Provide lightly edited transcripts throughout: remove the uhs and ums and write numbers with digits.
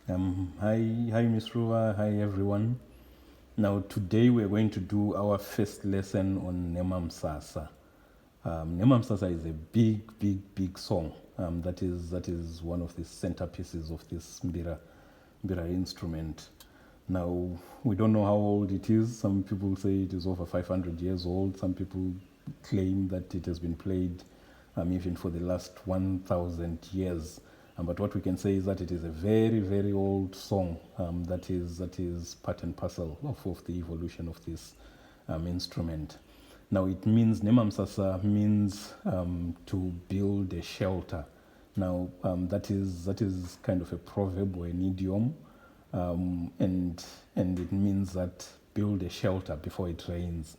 Hi, Miss Ruva. Hi, everyone. Now, today we're going to do our first lesson on Nhemamusasa. Nhemamusasa is a big song. That is one of the centerpieces of this Mbira instrument. Now, we don't know how old it is. Some people say it is over 500 years old. Some people claim that it has been played even for the last 1,000 years. But what we can say is that it is a very old song that is part and parcel of the evolution of this instrument. Now it means, Nhemamusasa means to build a shelter. Now that is kind of a proverb or an idiom, and it means that build a shelter before it rains.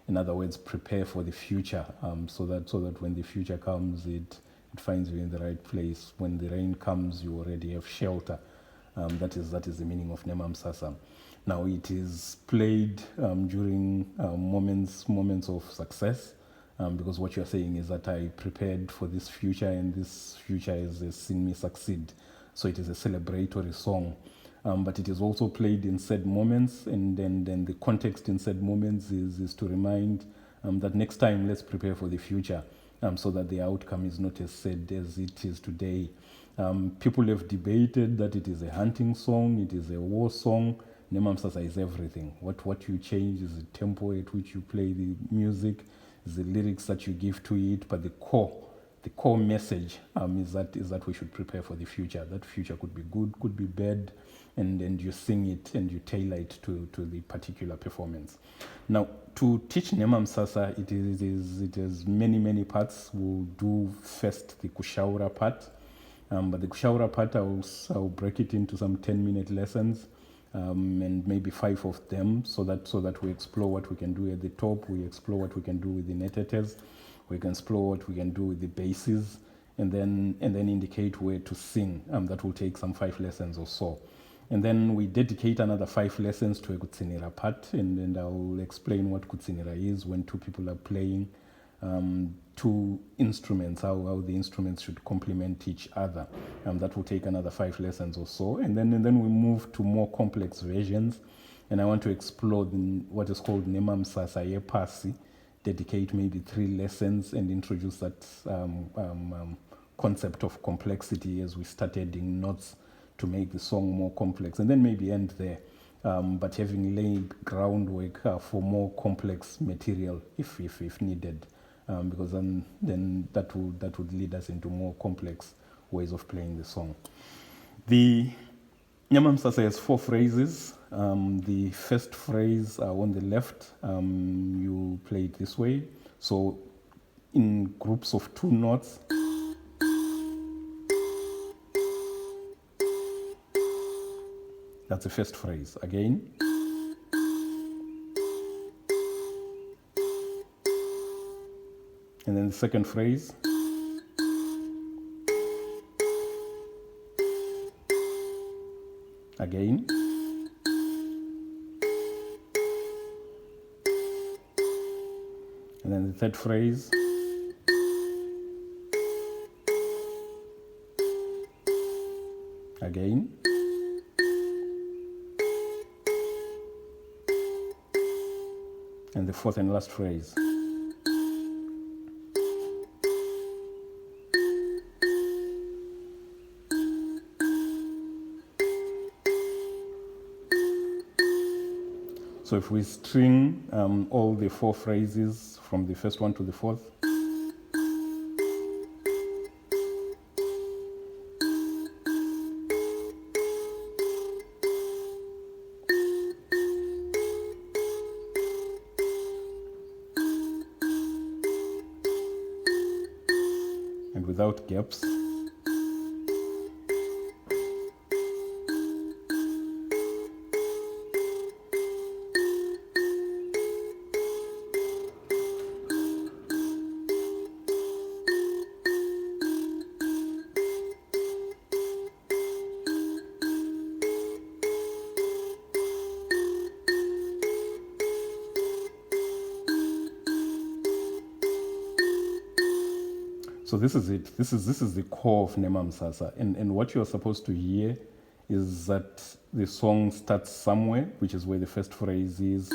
In other words, prepare for the future, so that when the future comes, it finds you in the right place. When the rain comes, you already have shelter. That is the meaning of Nhemamusasa. Now it is played during moments of success, because what you are saying is that I prepared for this future, and this future has seen me succeed. So it is a celebratory song. But it is also played in sad moments, and then the context in sad moments is to remind that next time let's prepare for the future, so that the outcome is not as sad as it is today. People have debated that it is a hunting song, it is a war song. Nhemamusasa is everything. What you change is the tempo at which you play the music, is the lyrics that you give to it, but the core message is that we should prepare for the future. That future could be good, could be bad, and you sing it and you tailor it to the particular performance. Now, to teach Nhemamusasa, it has many parts. We'll do first the Kushaura part, but the Kushaura part I'll break it into some 10-minute lessons, and maybe 5 of them, so that we explore what we can do at the top, we explore what we can do with the netetes, we can explore what we can do with the basses, and then indicate where to sing. That will take some 5 lessons or so. And then we dedicate another 5 lessons to a kutsinira part, and I'll explain what kutsinira is when 2 people are playing 2 instruments, how the instruments should complement each other. That will take another 5 lessons or so. And then we move to more complex versions, and I want to explore what is called Nhemamusasa Yepasi, dedicate maybe 3 lessons and introduce that concept of complexity as we start adding notes to make the song more complex, and then maybe end there, but having laid groundwork for more complex material if needed, because then that would lead us into more complex ways of playing the song. The Nhemamusasa has 4 phrases. The first phrase on the left, you play it this way. So in groups of 2 notes, that's the first phrase. Again. And then the second phrase. Again. And then the third phrase. Again. And the fourth and last phrase. So if we string all the 4 phrases from the first one to the fourth, and without gaps, so this is it. This is the core of Nhemamusasa, and what you're supposed to hear is that the song starts somewhere, which is where the first phrase is,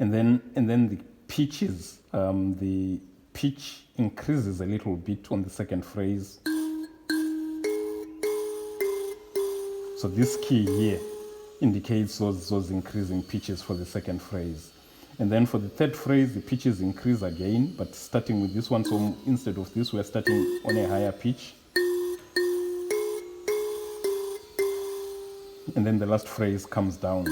and then the pitches, the pitch increases a little bit on the second phrase. So this key here indicates those increasing pitches for the second phrase. And then for the third phrase, the pitches increase again, but starting with this one. So instead of this, we're starting on a higher pitch. And then the last phrase comes down.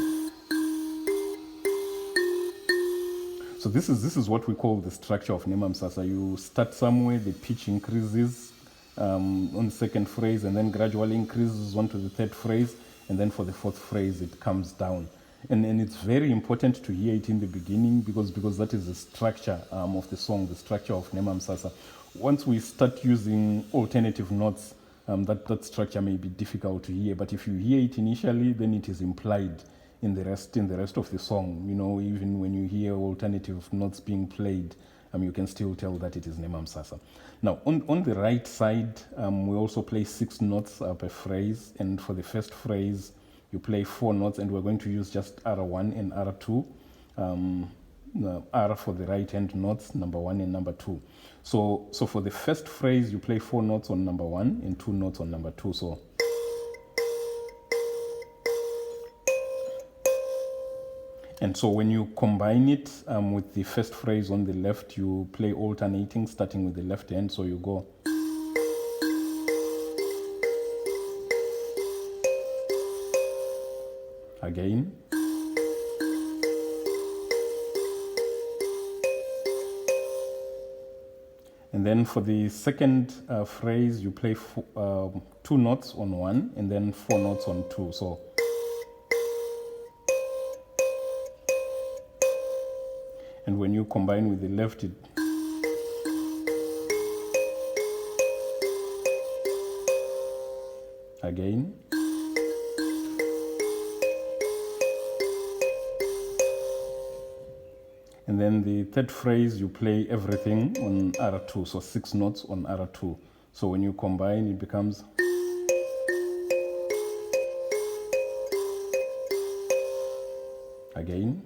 So this is what we call the structure of Nhemamusasa. You start somewhere, the pitch increases on the second phrase, and then gradually increases onto the third phrase, and then for the fourth phrase it comes down. And it's very important to hear it in the beginning because that is the structure of the song, the structure of Nhemamusasa. Once we start using alternative notes, that structure may be difficult to hear, but if you hear it initially, then it is implied in the rest of the song. You know, even when you hear alternative notes being played, you can still tell that it is Nhemamusasa. Now, on the right side, we also play 6 notes per phrase, and for the first phrase, you play 4 notes, and we're going to use just R1 and R2. R for the right hand notes, number 1 and number 2. So for the first phrase, you play 4 notes on number 1 and 2 notes on number 2. So and so when you combine it with the first phrase on the left, you play alternating, starting with the left hand. So you go again, and then for the second phrase, you play 2 notes on 1 and then 4 notes on 2. So and when you combine with the left, it again, and then the third phrase, you play everything on R2, so 6 notes on R2. So when you combine, it becomes again,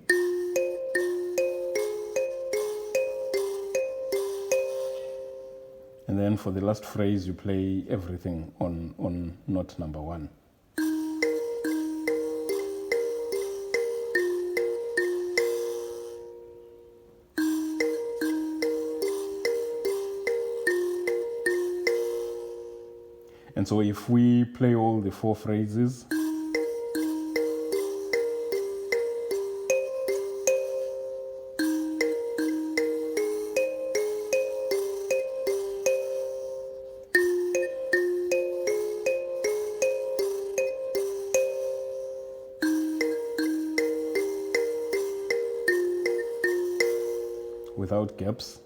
and then for the last phrase, you play everything on note number 1. And so if we play all the 4 phrases, without gaps,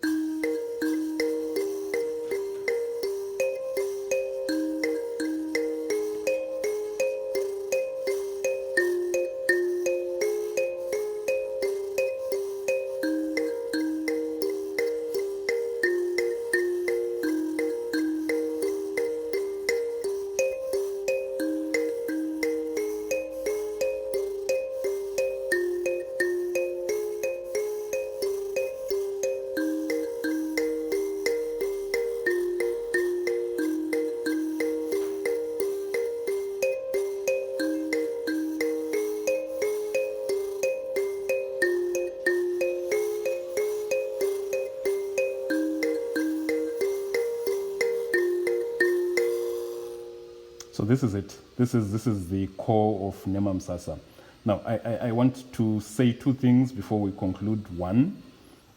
so this is it. This is the core of Nhemamusasa. Now, I want to say 2 things before we conclude. One,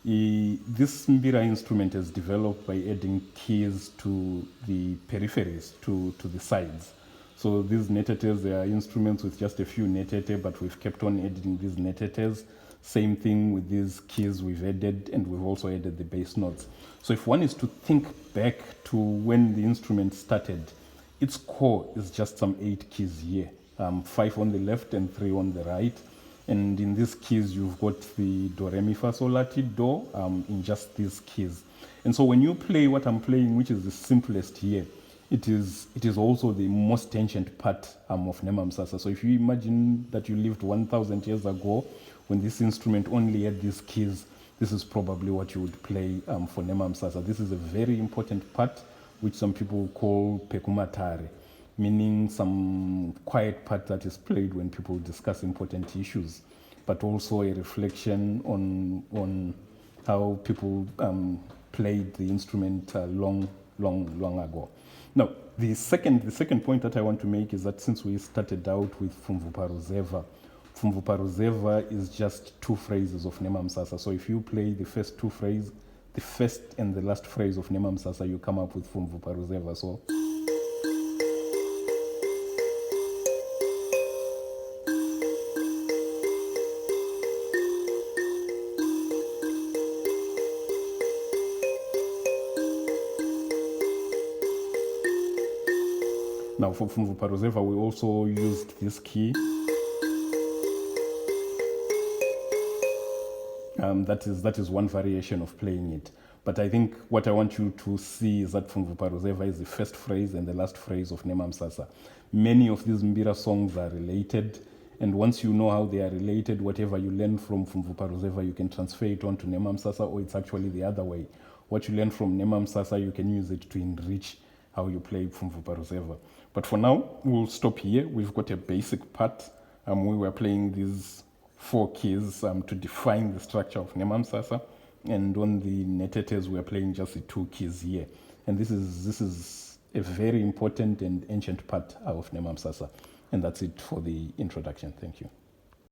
this Mbira instrument is developed by adding keys to the peripheries, to the sides. So these netetes, they are instruments with just a few netete, but we've kept on adding these netetes. Same thing with these keys we've added, and we've also added the bass notes. So if one is to think back to when the instrument started, its core is just some 8 keys here, 5 on the left and 3 on the right. And in these keys, you've got the do, re, mi, fa, sol, la, ti, do in just these keys. And so when you play what I'm playing, which is the simplest here, it is also the most ancient part of Nhemamusasa. So if you imagine that you lived 1,000 years ago, when this instrument only had these keys, this is probably what you would play for Nhemamusasa. This is a very important part, which some people call pekumatare, meaning some quiet part that is played when people discuss important issues, but also a reflection on how people played the instrument long ago. Now, the second point that I want to make is that since we started out with Pfumvuparuzeva is just two phrases of Nhemamusasa. So if you play the first two phrases, the first and the last phrase of Nhemamusasa, you come up with Pfumvuparuzeva. So now for Pfumvuparuzeva, we also used this key. That is one variation of playing it. But I think what I want you to see is that Pfumvuparuzeva is the first phrase and the last phrase of Nhemamusasa. Many of these Mbira songs are related, and once you know how they are related, whatever you learn from Pfumvuparuzeva, you can transfer it onto Nhemamusasa, or it's actually the other way. What you learn from Nhemamusasa, you can use it to enrich how you play Pfumvuparuzeva. But for now, we'll stop here. We've got a basic part. We were playing these 4 keys to define the structure of Nhemamusasa, and on the netetes we're playing just the 2 keys here. And this is a very important and ancient part of Nhemamusasa. And that's it for the introduction. Thank you.